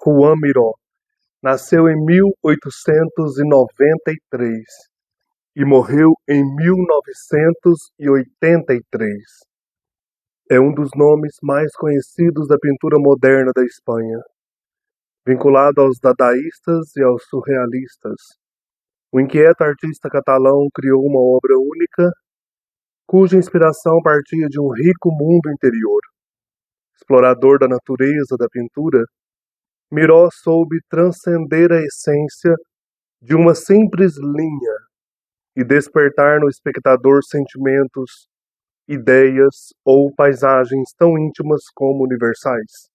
Juan Miró nasceu em 1893 e morreu em 1983. É um dos nomes mais conhecidos da pintura moderna da Espanha, vinculado aos dadaístas e aos surrealistas. O inquieto artista catalão criou uma obra única, cuja inspiração partia de um rico mundo interior. Explorador da natureza da pintura, Miró soube transcender a essência de uma simples linha e despertar no espectador sentimentos, ideias ou paisagens tão íntimas como universais.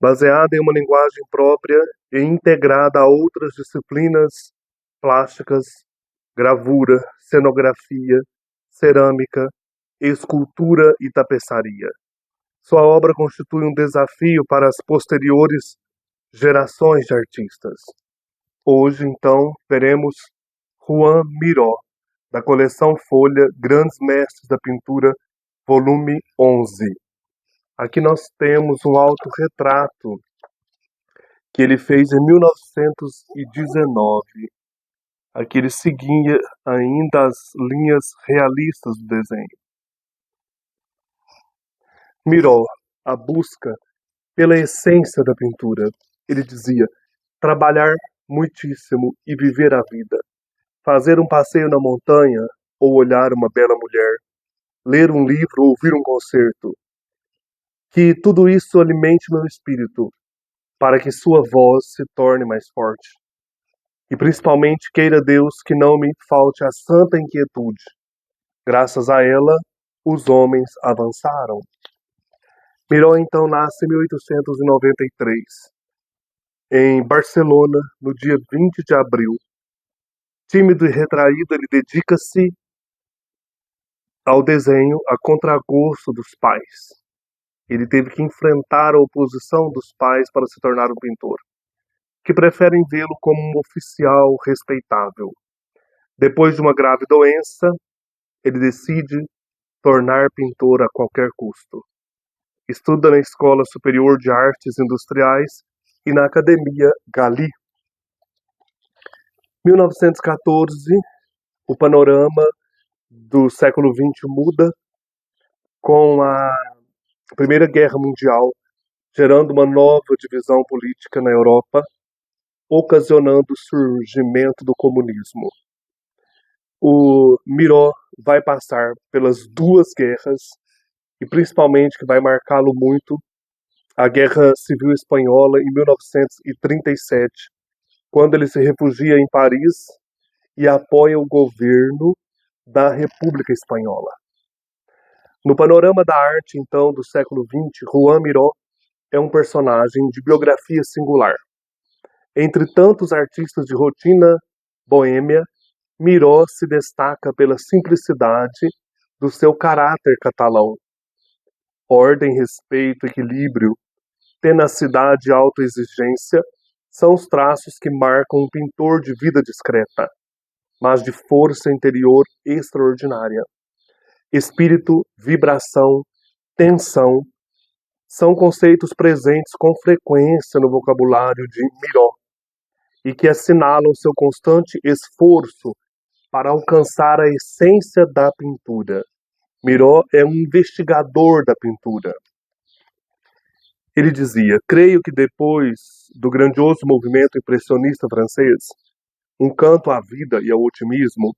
Baseada em uma linguagem própria e integrada a outras disciplinas plásticas, gravura, cenografia, cerâmica, escultura e tapeçaria. Sua obra constitui um desafio para as posteriores gerações de artistas. Hoje, então, veremos Juan Miró, da coleção Folha, Grandes Mestres da Pintura, volume 11. Aqui nós temos um autorretrato que ele fez em 1919. Aqui ele seguia ainda as linhas realistas do desenho. Miró, a busca pela essência da pintura. Ele dizia: trabalhar muitíssimo e viver a vida. Fazer um passeio na montanha ou olhar uma bela mulher. Ler um livro ou ouvir um concerto. Que tudo isso alimente meu espírito, para que sua voz se torne mais forte. E principalmente queira Deus que não me falte a santa inquietude. Graças a ela, os homens avançaram. Miró então nasce em 1893, em Barcelona, no dia 20 de abril. Tímido e retraído, ele dedica-se ao desenho a contragosto dos pais. Ele teve que enfrentar a oposição dos pais para se tornar um pintor, que preferem vê-lo como um oficial respeitável. Depois de uma grave doença, ele decide tornar pintor a qualquer custo. Estuda na Escola Superior de Artes Industriais e na Academia Galí. 1914, o panorama do século XX muda com a Primeira Guerra Mundial, gerando uma nova divisão política na Europa, ocasionando o surgimento do comunismo. O Miró vai passar pelas duas guerras, e principalmente que vai marcá-lo muito, a Guerra Civil Espanhola em 1937, quando ele se refugia em Paris e apoia o governo da República Espanhola. No panorama da arte, então, do século XX, Juan Miró é um personagem de biografia singular. Entre tantos artistas de rotina boêmia, Miró se destaca pela simplicidade do seu caráter catalão. Ordem, respeito, equilíbrio, tenacidade e autoexigência são os traços que marcam um pintor de vida discreta, mas de força interior extraordinária. Espírito, vibração, tensão são conceitos presentes com frequência no vocabulário de Miró e que assinalam seu constante esforço para alcançar a essência da pintura. Miró é um investigador da pintura. Ele dizia: creio que depois do grandioso movimento impressionista francês, um canto à vida e ao otimismo,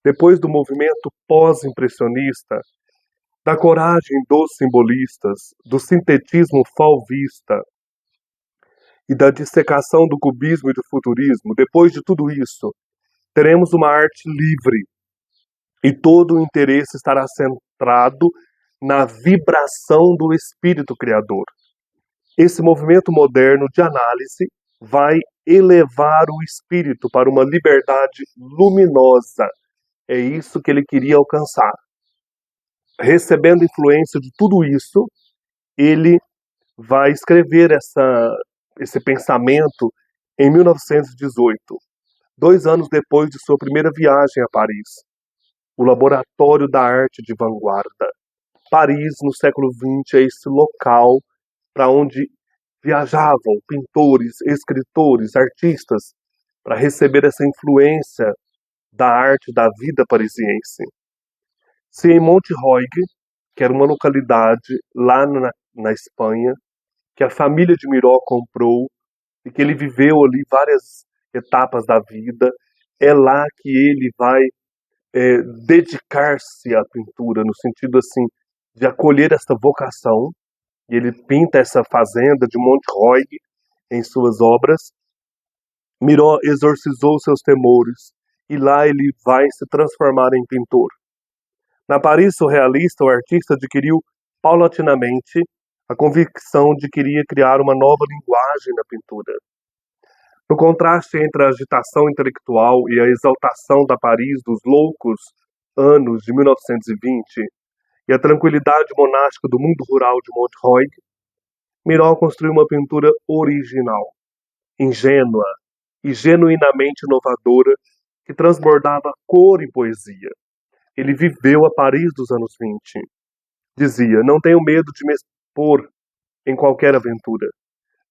depois do movimento pós-impressionista, da coragem dos simbolistas, do sintetismo fauvista e da dissecação do cubismo e do futurismo, depois de tudo isso, teremos uma arte livre e todo o interesse estará centrado na vibração do espírito criador. Esse movimento moderno de análise vai elevar o espírito para uma liberdade luminosa. É isso que ele queria alcançar. Recebendo influência de tudo isso, ele vai escrever esse pensamento em 1918, 2 anos depois de sua primeira viagem a Paris. O Laboratório da Arte de Vanguarda. Paris, no século XX, é esse local para onde viajavam pintores, escritores, artistas para receber essa influência da arte da vida parisiense. Se em Monterroy, que era uma localidade lá na Espanha, que a família de Miró comprou e que ele viveu ali várias etapas da vida, é lá que ele vai dedicar-se à pintura, no sentido assim de acolher esta vocação, e ele pinta essa fazenda de Monterroy em suas obras. Miró exorcizou seus temores e lá ele vai se transformar em pintor. Na Paris surrealista, o artista adquiriu paulatinamente a convicção de que queria criar uma nova linguagem na pintura. No contraste entre a agitação intelectual e a exaltação da Paris dos loucos anos de 1920 e a tranquilidade monástica do mundo rural de Montreuil, Miró construiu uma pintura original, ingênua e genuinamente inovadora que transbordava cor e poesia. Ele viveu a Paris dos anos 20. Dizia: não tenho medo de me expor em qualquer aventura.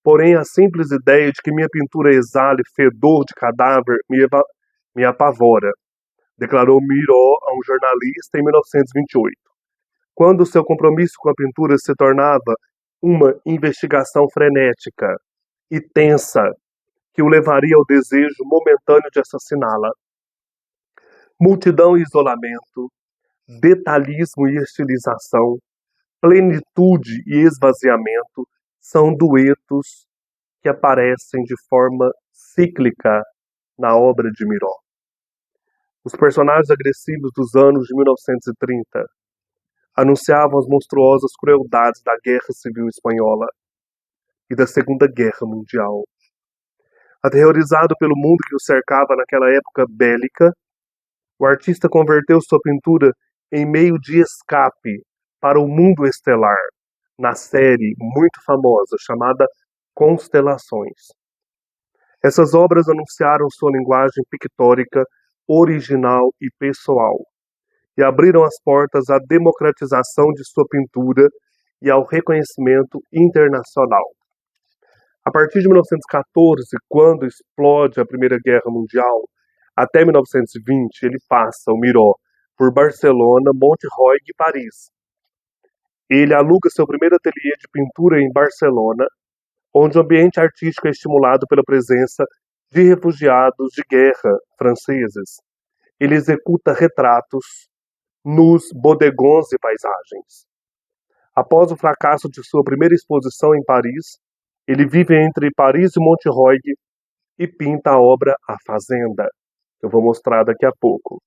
Porém, a simples ideia de que minha pintura exale fedor de cadáver me apavora, declarou Miró a um jornalista em 1928, quando seu compromisso com a pintura se tornava uma investigação frenética e tensa que o levaria ao desejo momentâneo de assassiná-la. Multidão e isolamento, detalhismo e estilização, plenitude e esvaziamento são duetos que aparecem de forma cíclica na obra de Miró. Os personagens agressivos dos anos de 1930 anunciavam as monstruosas crueldades da Guerra Civil Espanhola e da Segunda Guerra Mundial. Aterrorizado pelo mundo que o cercava naquela época bélica, o artista converteu sua pintura em meio de escape para o mundo estelar, na série muito famosa chamada Constelações. Essas obras anunciaram sua linguagem pictórica original e pessoal, e abriram as portas à democratização de sua pintura e ao reconhecimento internacional. A partir de 1914, quando explode a Primeira Guerra Mundial, até 1920, ele passa, o Miró, por Barcelona, Monterroy e Paris. Ele aluga seu primeiro ateliê de pintura em Barcelona, onde o ambiente artístico é estimulado pela presença de refugiados de guerra franceses. Ele executa retratos nos bodegões e paisagens. Após o fracasso de sua primeira exposição em Paris, ele vive entre Paris e Monterroy e pinta a obra A Fazenda, que eu vou mostrar daqui a pouco.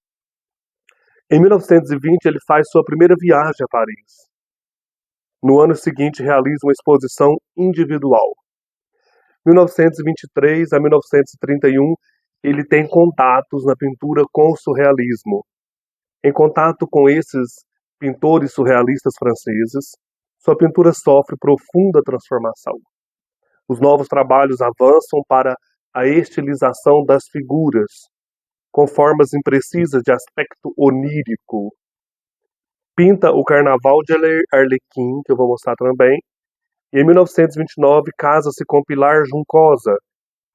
Em 1920, ele faz sua primeira viagem a Paris. No ano seguinte, realiza uma exposição individual. 1923 a 1931, ele tem contatos na pintura com o surrealismo. Em contato com esses pintores surrealistas franceses, sua pintura sofre profunda transformação. Os novos trabalhos avançam para a estilização das figuras, com formas imprecisas de aspecto onírico. Pinta o Carnaval de Arlequim, que eu vou mostrar também, e em 1929 casa-se com Pilar Juncosa.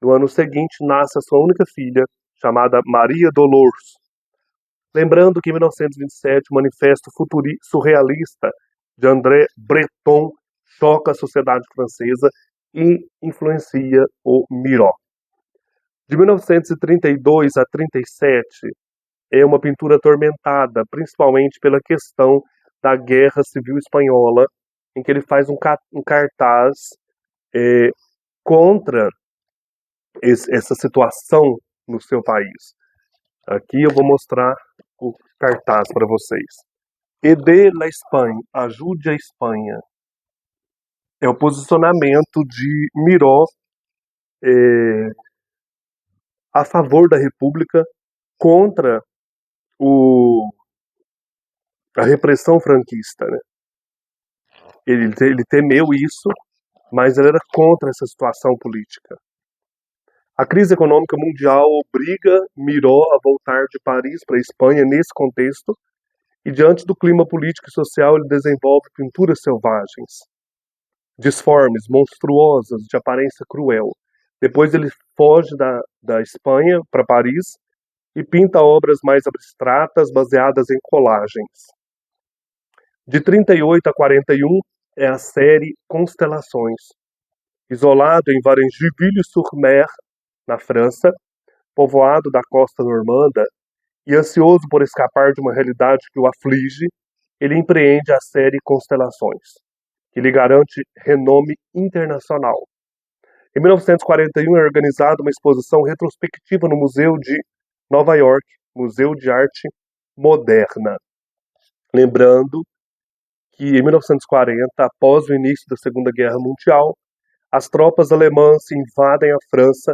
No ano seguinte nasce a sua única filha, chamada Maria Dolores. Lembrando que em 1927 o Manifesto Surrealista de André Breton choca a sociedade francesa e influencia o Miró. De 1932 a 37 é uma pintura atormentada, principalmente pela questão da Guerra Civil Espanhola, em que ele faz um cartaz contra essa situação no seu país. Aqui eu vou mostrar o cartaz para vocês. Aide la Espagne, ajude a Espanha. É o posicionamento de Miró a favor da República contra a repressão franquista, né? Ele temeu isso, mas ele era contra essa situação política. A crise econômica mundial obriga Miró a voltar de Paris para a Espanha nesse contexto, e diante do clima político e social ele desenvolve pinturas selvagens. disformes, monstruosas, de aparência cruel. Depois ele foge da Espanha para Paris e pinta obras mais abstratas baseadas em colagens. De 38 a 41 é a série Constelações. Isolado em Varengeville-sur-Mer, na França, povoado da costa normanda, e ansioso por escapar de uma realidade que o aflige, ele empreende a série Constelações, que lhe garante renome internacional. Em 1941 é organizada uma exposição retrospectiva no Museu de Nova York, Museu de Arte Moderna. Lembrando que em 1940, após o início da Segunda Guerra Mundial, as tropas alemãs invadem a França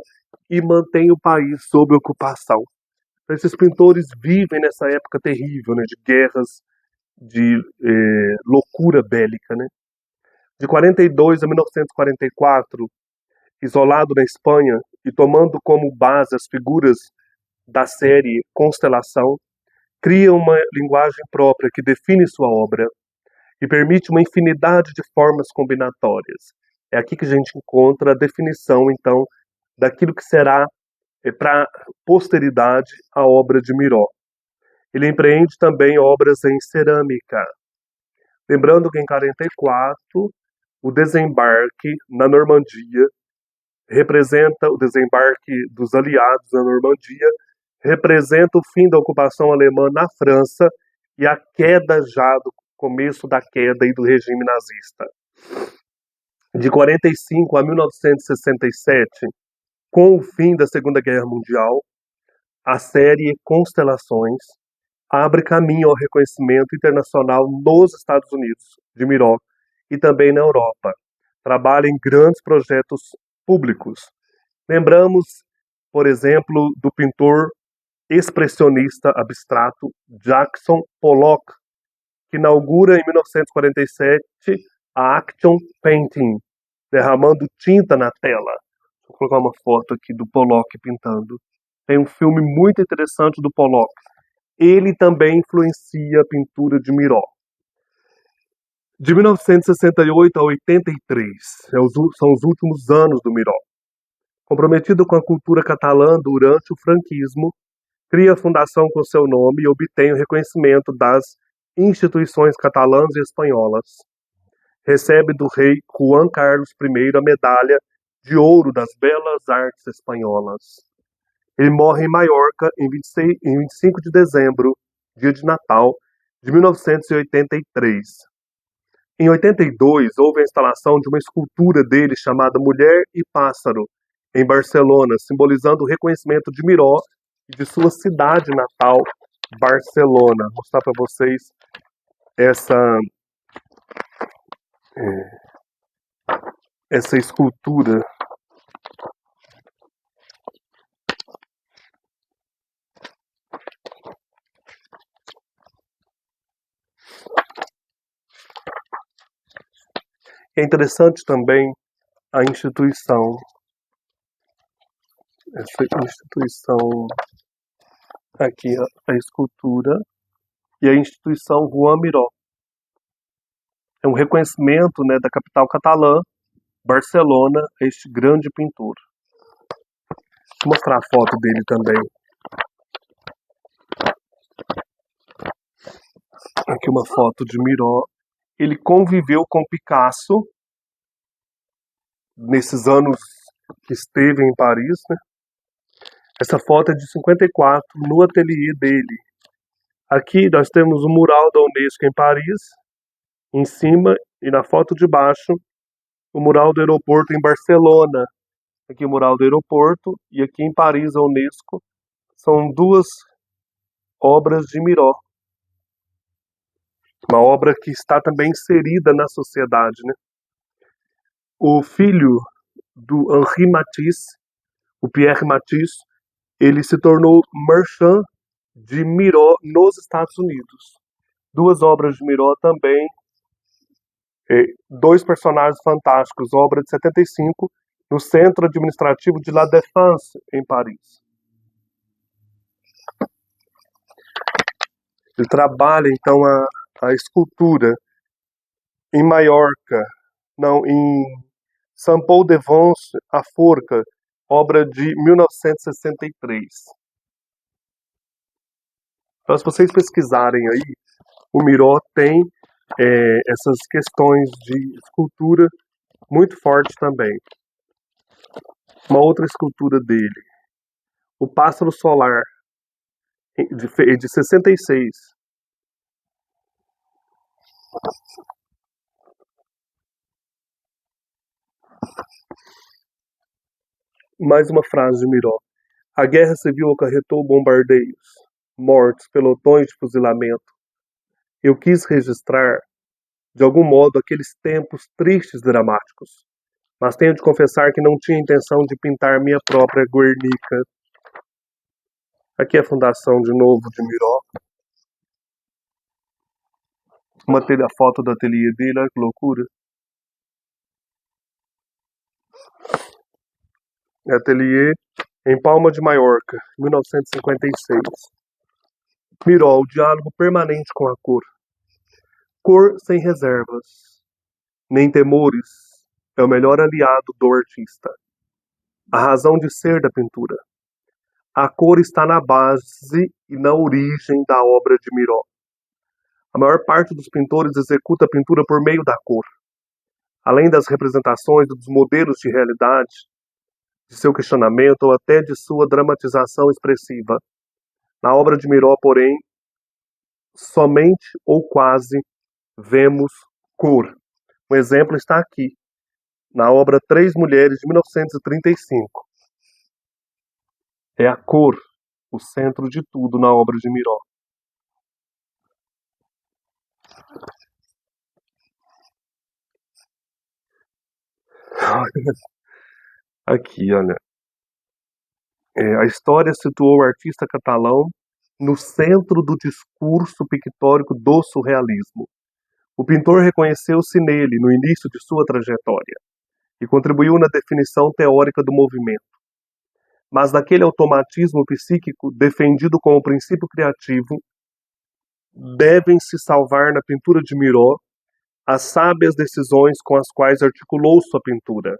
e mantêm o país sob ocupação. Esses pintores vivem nessa época terrível, né, de guerras, de loucura bélica. Né? De 42 a 1944, isolado na Espanha e tomando como base as figuras da série Constelação, cria uma linguagem própria que define sua obra e permite uma infinidade de formas combinatórias. É aqui que a gente encontra a definição, então, daquilo que será para a posteridade a obra de Miró. Ele empreende também obras em cerâmica. Lembrando que em 44, o desembarque na Normandia representa o desembarque dos aliados na Normandia, representa o fim da ocupação alemã na França e a queda já do começo da queda e do regime nazista. De 45 a 1967, com o fim da Segunda Guerra Mundial, a série Constelações abre caminho ao reconhecimento internacional nos Estados Unidos, de Miró, e também na Europa. Trabalha em grandes projetos públicos. Lembramos, por exemplo, do pintor expressionista abstrato Jackson Pollock, que inaugura em 1947 a Action Painting, derramando tinta na tela. Vou colocar uma foto aqui do Pollock pintando. Tem um filme muito interessante do Pollock. Ele também influencia a pintura de Miró. De 1968 a 83, são os últimos anos do Miró. Comprometido com a cultura catalã durante o franquismo, cria a fundação com seu nome e obtém o reconhecimento das instituições catalãs e espanholas. Recebe do rei Juan Carlos I a medalha de ouro das belas artes espanholas. Ele morre em Maiorca em 25 de dezembro, dia de Natal, de 1983. Em 82, houve a instalação de uma escultura dele chamada Mulher e Pássaro, em Barcelona, simbolizando o reconhecimento de Miró e de sua cidade natal, Barcelona. Vou mostrar para vocês essa escultura. É interessante também a instituição, essa instituição aqui, a escultura, e a instituição Juan Miró. É um reconhecimento, né, da capital catalã, Barcelona, a este grande pintor. Vou mostrar a foto dele também. Aqui uma foto de Miró. Ele conviveu com Picasso nesses anos que esteve em Paris, né? Essa foto é de 54, no ateliê dele. Aqui nós temos o mural da Unesco em Paris, em cima, e na foto de baixo, o mural do aeroporto em Barcelona. Aqui o mural do aeroporto, e aqui em Paris, a Unesco. São duas obras de Miró. Uma obra que está também inserida na sociedade, né? O filho do Henri Matisse, o Pierre Matisse, ele se tornou marchand de Miró nos Estados Unidos. Duas obras de Miró também, dois personagens fantásticos, obra de 75, no Centro Administrativo de La Défense, em Paris. Ele trabalha, então, a escultura em Maiorca, Não, em Saint-Paul-de-Vence, A Forca, obra de 1963. Então, se vocês pesquisarem aí, o Miró tem essas questões de escultura muito forte também. Uma outra escultura dele, o Pássaro Solar, de 66. Mais uma frase de Miró. A guerra civil acarretou bombardeios, mortes, pelotões de fuzilamento. Eu quis registrar, de algum modo, aqueles tempos tristes e dramáticos. Mas tenho de confessar que não tinha intenção de pintar minha própria Guernica. Aqui é a fundação de novo de Miró. A foto do ateliê dele, olha que loucura. Ateliê em Palma de Maiorca, 1956. Miró, o diálogo permanente com a cor. Cor sem reservas, nem temores, é o melhor aliado do artista. A razão de ser da pintura. A cor está na base e na origem da obra de Miró. A maior parte dos pintores executa a pintura por meio da cor. Além das representações dos modelos de realidade, de seu questionamento ou até de sua dramatização expressiva. Na obra de Miró, porém, somente ou quase vemos cor. Um exemplo está aqui, na obra Três Mulheres, de 1935. É a cor o centro de tudo na obra de Miró. Aqui, olha. A história situou o artista catalão no centro do discurso pictórico do surrealismo. O pintor reconheceu-se nele no início de sua trajetória e contribuiu na definição teórica do movimento. Mas daquele automatismo psíquico defendido como princípio criativo, devem-se salvar na pintura de Miró as sábias decisões com as quais articulou sua pintura.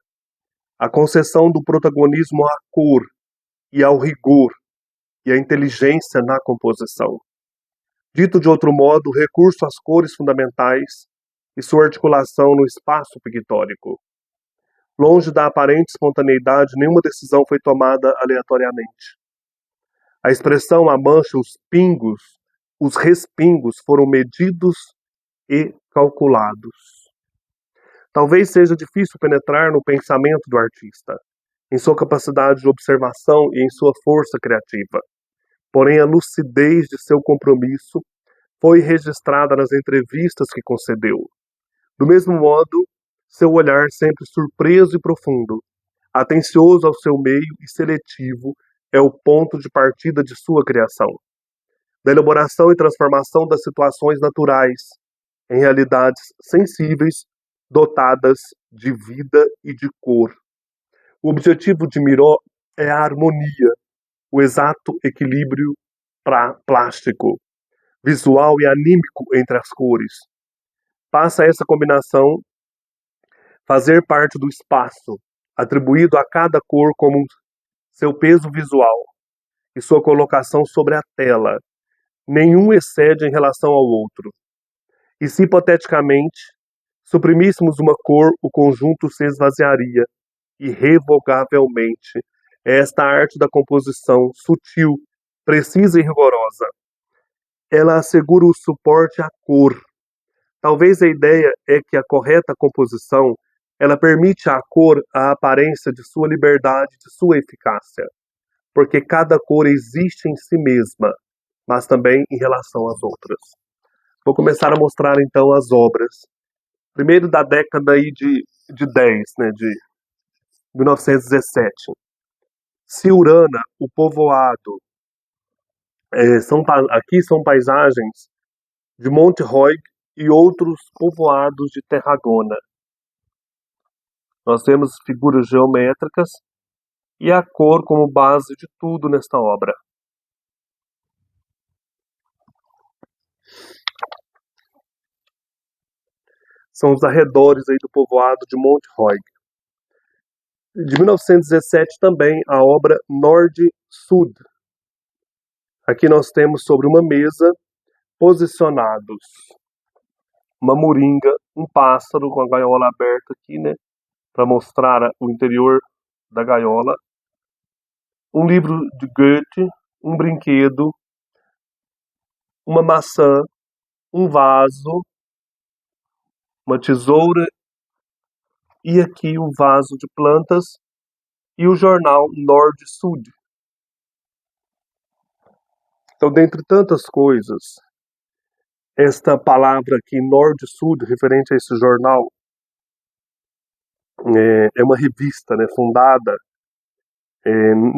A concessão do protagonismo à cor e ao rigor e à inteligência na composição. Dito de outro modo, o recurso às cores fundamentais e sua articulação no espaço pictórico. Longe da aparente espontaneidade, nenhuma decisão foi tomada aleatoriamente. A expressão, a mancha, os pingos, os respingos foram medidos e calculados. Talvez seja difícil penetrar no pensamento do artista, em sua capacidade de observação e em sua força criativa. Porém, a lucidez de seu compromisso foi registrada nas entrevistas que concedeu. Do mesmo modo, seu olhar sempre surpreso e profundo, atencioso ao seu meio e seletivo, é o ponto de partida de sua criação. Da elaboração e transformação das situações naturais em realidades sensíveis, dotadas de vida e de cor. O objetivo de Miró é a harmonia, o exato equilíbrio plástico, visual e anímico entre as cores. Passa essa combinação fazer parte do espaço, atribuído a cada cor como seu peso visual e sua colocação sobre a tela. Nenhum excede em relação ao outro. E se hipoteticamente suprimíssemos uma cor, o conjunto se esvaziaria irrevogavelmente. É esta arte da composição, sutil, precisa e rigorosa. Ela assegura o suporte à cor. Talvez a ideia é que a correta composição, ela permite à cor a aparência de sua liberdade, de sua eficácia, porque cada cor existe em si mesma, mas também em relação às outras. Vou começar a mostrar então as obras. Primeiro da década aí de 10, né, de 1917. Ciurana, o povoado. Aqui são paisagens de Monte Roig e outros povoados de Tarragona. Nós temos figuras geométricas e a cor como base de tudo nesta obra. são os arredores aí do povoado de Montreuil. De 1917 também a obra Nord-Sud. Aqui nós temos sobre uma mesa posicionados uma moringa, um pássaro com a gaiola aberta aqui, né, para mostrar o interior da gaiola, um livro de Goethe, um brinquedo, uma maçã, um vaso, uma tesoura e aqui o vaso de plantas e o jornal Nord-Sud. Então, dentre tantas coisas, esta palavra aqui, Nord-Sud, referente a esse jornal, é uma revista, né, fundada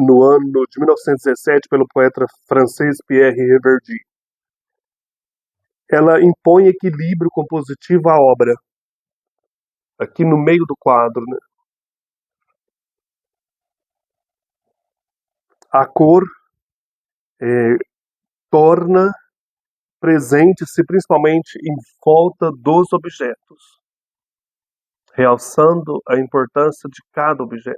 no ano de 1917 pelo poeta francês Pierre Reverdy. Ela impõe equilíbrio compositivo à obra. Aqui no meio do quadro, né? A cor torna presente-se principalmente em volta dos objetos, realçando a importância de cada objeto.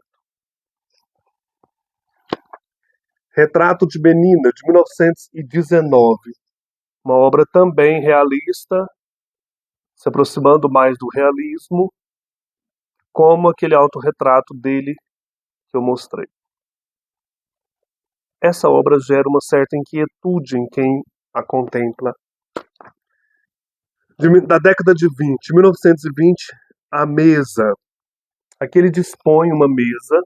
Retrato de Menina, de 1919, uma obra também realista, se aproximando mais do realismo, como aquele autorretrato dele que eu mostrei. Essa obra gera uma certa inquietude em quem a contempla. Da década de 20, 1920, a mesa. Aqui ele dispõe uma mesa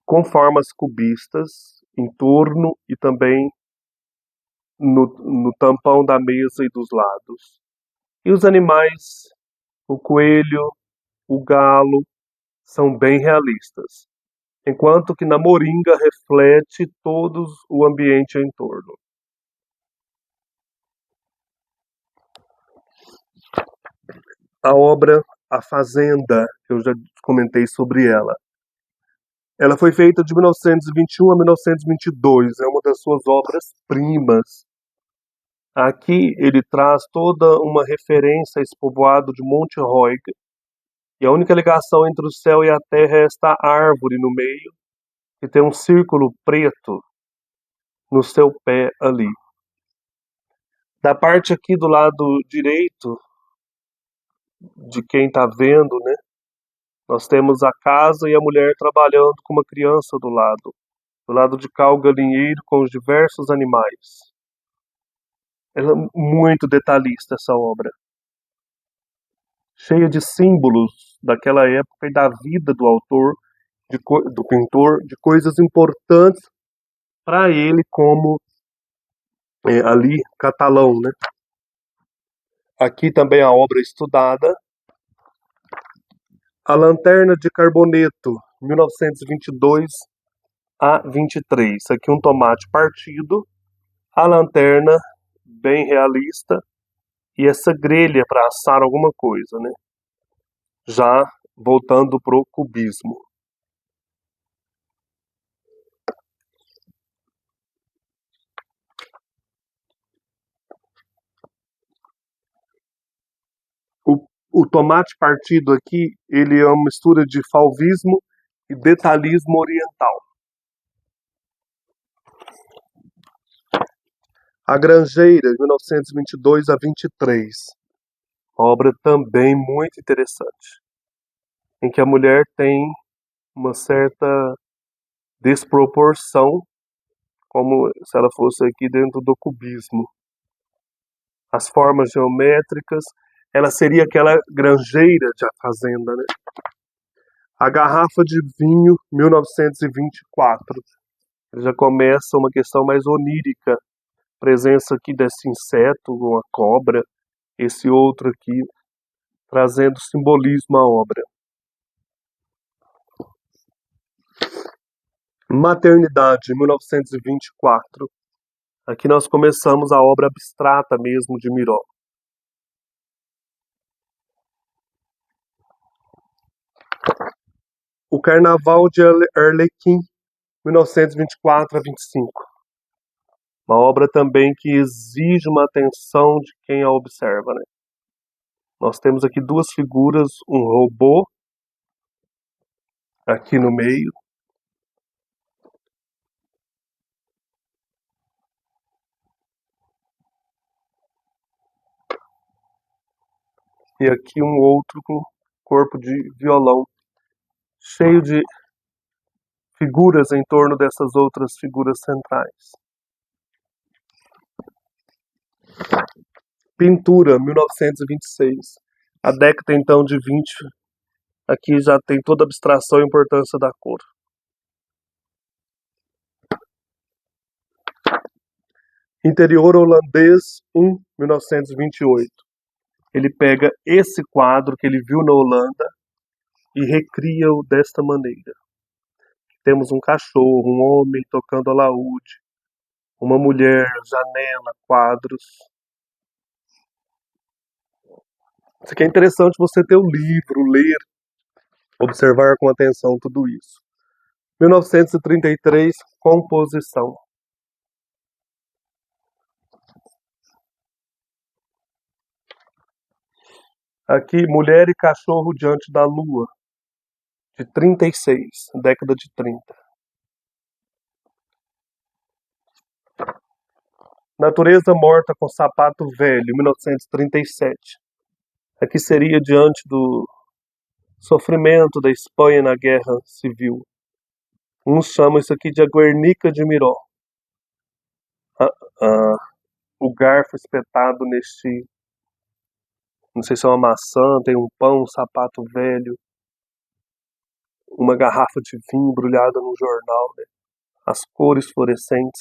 com formas cubistas em torno e também no tampão da mesa e dos lados. E os animais, o coelho, o galo, são bem realistas, enquanto que na moringa reflete todo o ambiente em torno. A obra A Fazenda, que eu já comentei sobre ela. Ela foi feita de 1921 a 1922, é uma das suas obras-primas. Aqui ele traz toda uma referência a esse povoado de Montreuil, e a única ligação entre o céu e a terra é esta árvore no meio, que tem um círculo preto no seu pé ali. Da parte aqui do lado direito, de quem está vendo, né, nós temos a casa e a mulher trabalhando com uma criança do lado. Do lado de cá, o galinheiro com os diversos animais. Ela é muito detalhista, essa obra. Cheia de símbolos daquela época e da vida do autor, do pintor, de coisas importantes para ele como ali catalão, né? Aqui também a obra estudada. A Lanterna de Carboneto, 1922 a 23. Aqui um tomate partido, a lanterna bem realista e essa grelha para assar alguma coisa, né? Já voltando pro cubismo. O tomate partido aqui, ele é uma mistura de fauvismo e detalhismo oriental. A Grangeira, 1922 a 23. Obra também muito interessante, em que a mulher tem uma certa desproporção, como se ela fosse aqui dentro do cubismo. As formas geométricas, ela seria aquela granjeira de A Fazenda, né? A Garrafa de Vinho, 1924. Já começa uma questão mais onírica, presença aqui desse inseto, uma cobra, esse outro aqui, trazendo simbolismo à obra. Maternidade, 1924. Aqui nós começamos a obra abstrata mesmo de Miró. O Carnaval de Arlequim, 1924 a 25. Uma obra também que exige uma atenção de quem a observa, né? Nós temos aqui duas figuras, um robô aqui no meio. E aqui um outro com corpo de violão, cheio de figuras em torno dessas outras figuras centrais. Pintura, 1926. A década então de 20, aqui já tem toda a abstração e importância da cor. Interior holandês, 1928. Ele pega esse quadro que ele viu na Holanda e recria-o desta maneira. Temos um cachorro, um homem tocando alaúde, uma mulher, janela, quadros. Isso aqui é interessante você ter o livro, ler, observar com atenção tudo isso. 1933, composição. Aqui, Mulher e Cachorro Diante da Lua, de 36, década de 30. Natureza Morta com Sapato Velho, 1937. Aqui seria diante do sofrimento da Espanha na Guerra Civil. Uns chamam isso aqui de a Guernica de Miró. O garfo espetado neste, não sei se é uma maçã, tem um pão, um sapato velho, uma garrafa de vinho embrulhada num jornal, né? As cores fluorescentes.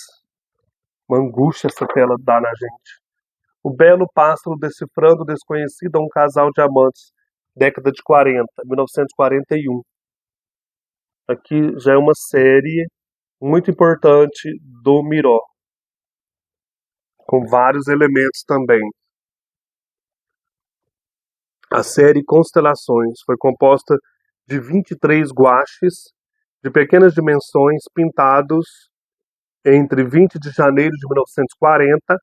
Uma angústia essa tela dá na gente. O Belo Pássaro Decifrando o Desconhecido a um Casal de Amantes, década de 40, 1941. Aqui já é uma série muito importante do Miró, com vários elementos também. A série Constelações foi composta de 23 guaches de pequenas dimensões pintados entre 20 de janeiro de 1940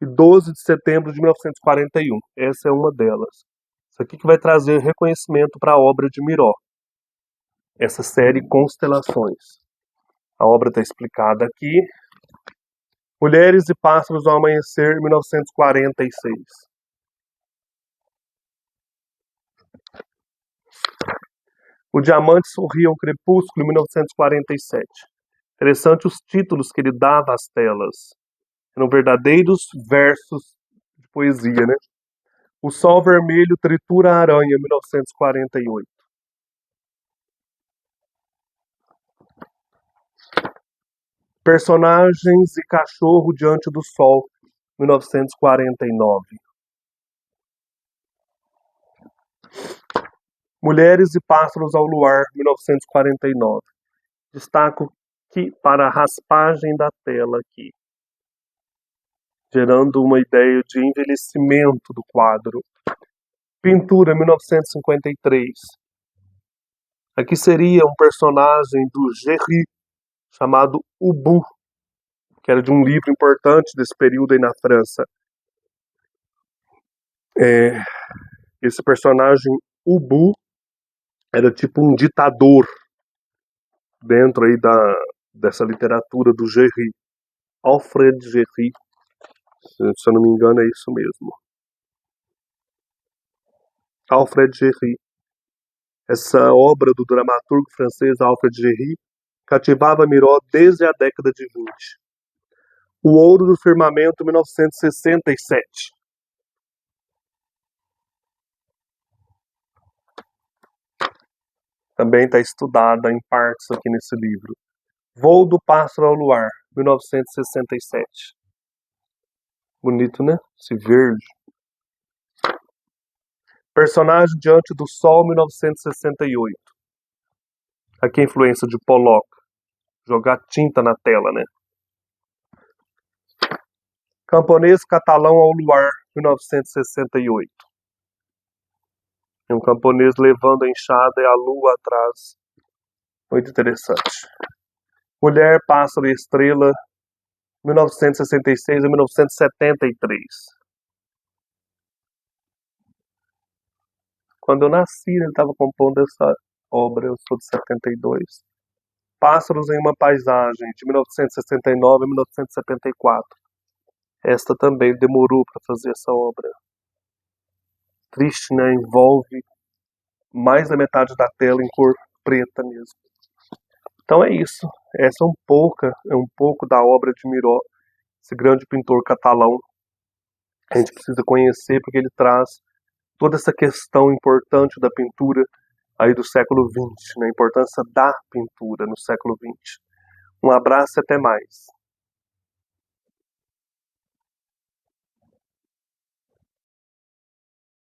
e 12 de setembro de 1941. Essa é uma delas. Isso aqui que vai trazer reconhecimento para a obra de Miró. Essa série Constelações. A obra está explicada aqui. Mulheres e Pássaros ao Amanhecer, 1946. O Diamante Sorria ao Crepúsculo, 1947. Interessante os títulos que ele dava às telas. Eram verdadeiros versos de poesia, né? O Sol Vermelho Tritura a Aranha, 1948. Personagens e Cachorro Diante do Sol, 1949. Mulheres e Pássaros ao Luar, 1949. Destaco aqui para a raspagem da tela aqui, gerando uma ideia de envelhecimento do quadro. Pintura, 1953. Aqui seria um personagem do Gerry, chamado Ubu, que era de um livro importante desse período aí na França. Esse personagem Ubu era tipo um ditador dentro aí dessa literatura do Gerry. Alfred Gerry, se eu não me engano é isso mesmo. Alfred Gerry. Essa obra do dramaturgo francês Alfred Gerry cativava Miró desde a década de 20. O Ouro do Firmamento, 1967. Também está estudada em partes aqui nesse livro. Voo do Pássaro ao Luar, 1967. Bonito, né? Esse verde. Personagem Diante do Sol, 1968. Aqui a influência de Pollock. Jogar tinta na tela, né? Camponês Catalão ao Luar, 1968. Um camponês levando a enxada e a lua atrás. Muito interessante. Mulher, Pássaro e Estrela, 1966 a 1973. Quando eu nasci, ele estava compondo essa obra, eu sou de 72. Pássaros em uma Paisagem, de 1969 a 1974. Esta também demorou para fazer essa obra. Triste, né? Envolve mais da metade da tela em cor preta mesmo. Então é isso. Essa é um pouco da obra de Miró, esse grande pintor catalão. A gente precisa conhecer porque ele traz toda essa questão importante da pintura aí do século XX, né? A importância da pintura no século XX. Um abraço e até mais.